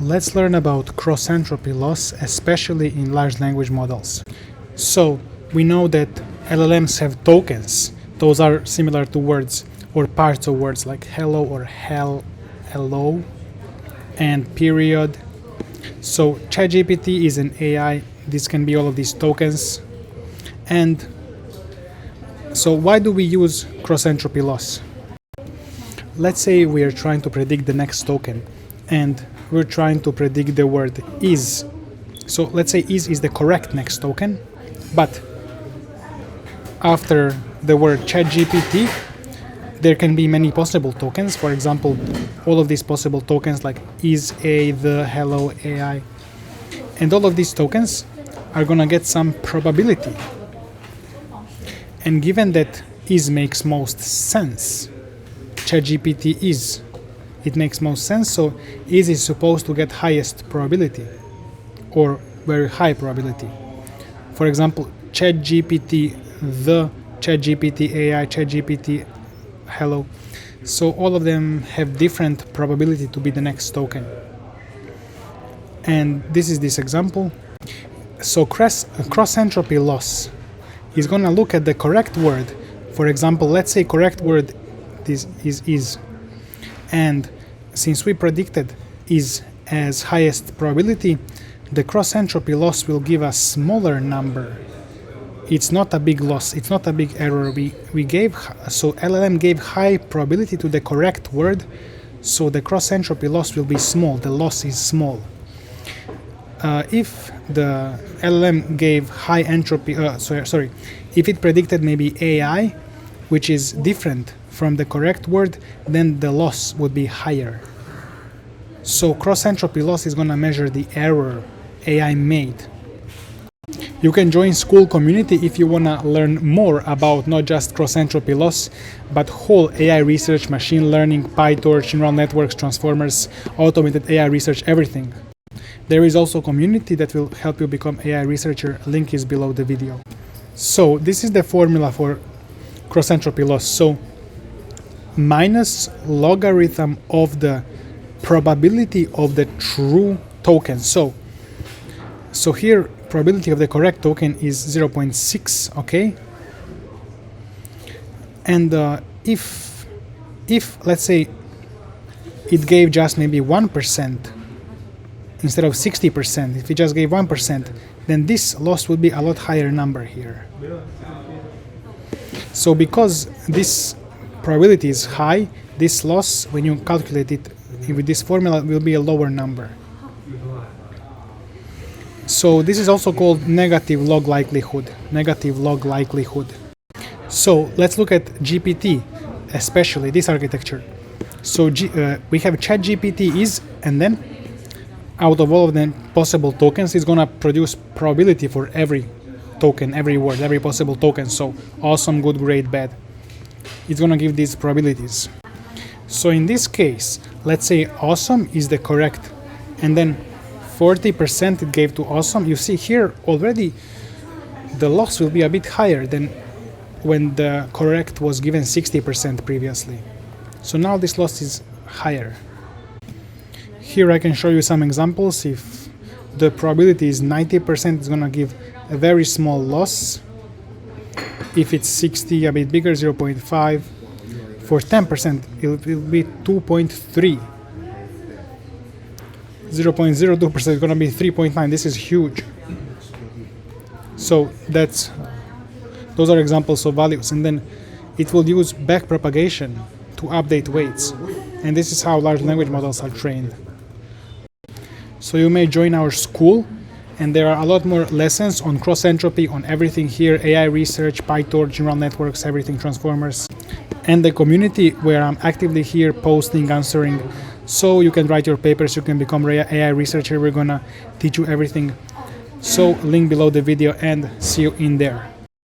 Let's learn about cross-entropy loss, especially in large language models. So, we know that LLMs have tokens. Those are similar to words or parts of words like hello or hello, and period. So, ChatGPT is an AI. This can be all of these tokens. And so, why do we use cross-entropy loss? Let's say we are trying to predict the next token, and we're trying to predict the word is. So let's say is the correct next token, but after the word ChatGPT, there can be many possible tokens. For example, all of these possible tokens like is a, the, hello, AI. And all of these tokens are gonna get some probability. And given that is makes most sense, ChatGPT is. It makes most sense, so is supposed to get highest probability or very high probability. For example, ChatGPT, the ChatGPT AI, ChatGPT hello. So all of them have different probability to be the next token. And this is this example. So cross-entropy loss is going to look at the correct word. For example, let's say correct word is. And since we predicted is as highest probability, the cross-entropy loss will give a smaller number. It's not a big loss, it's not a big error. So LLM gave high probability to the correct word, so the cross-entropy loss will be small, the loss is small. If the LLM gave high entropy, if it predicted maybe AI, which is different from the correct word, then the loss would be higher. So cross-entropy loss is going to measure the error AI made. You can join Skool community if you want to learn more about not just cross-entropy loss, but whole AI research, machine learning, PyTorch, neural networks, transformers, automated AI research, everything. There is also a community that will help you become AI researcher. Link is below the video. So this is the formula for cross-entropy loss. So minus logarithm of the probability of the true token. So here probability of the correct token is 0.6, okay? And if let's say it gave just maybe 1% instead of 60%, if it just gave 1%, then this loss would be a lot higher number here. So because this probability is high, this loss, when you calculate it with this formula, will be a lower number. So this is also called negative log likelihood. Negative log likelihood. So let's look at GPT, especially this architecture. So we have ChatGPT is, and then out of all of the possible tokens, it's gonna produce probability for every token, every word, every possible token. So awesome, good, great, bad. It's gonna give these probabilities. So in this case, let's say awesome is the correct, and then 40% it gave to awesome. You see here already the loss will be a bit higher than when the correct was given 60% previously. So now this loss is higher. Here I can show you some examples. If the probability is 90%, it's gonna give a very small loss. If it's 60, a bit bigger, 0.5. For 10%, it will be 2.3. 0.02% is going to be 3.9. This is huge. So those are examples of values. And then it will use backpropagation to update weights. And this is how large language models are trained. So you may join our Skool, and there are a lot more lessons on cross-entropy, on everything here, AI research, PyTorch, neural networks, everything, transformers, and the community where I'm actively here posting, answering. So you can write your papers, you can become an AI researcher. We're gonna teach you everything. So link below the video and see you in there.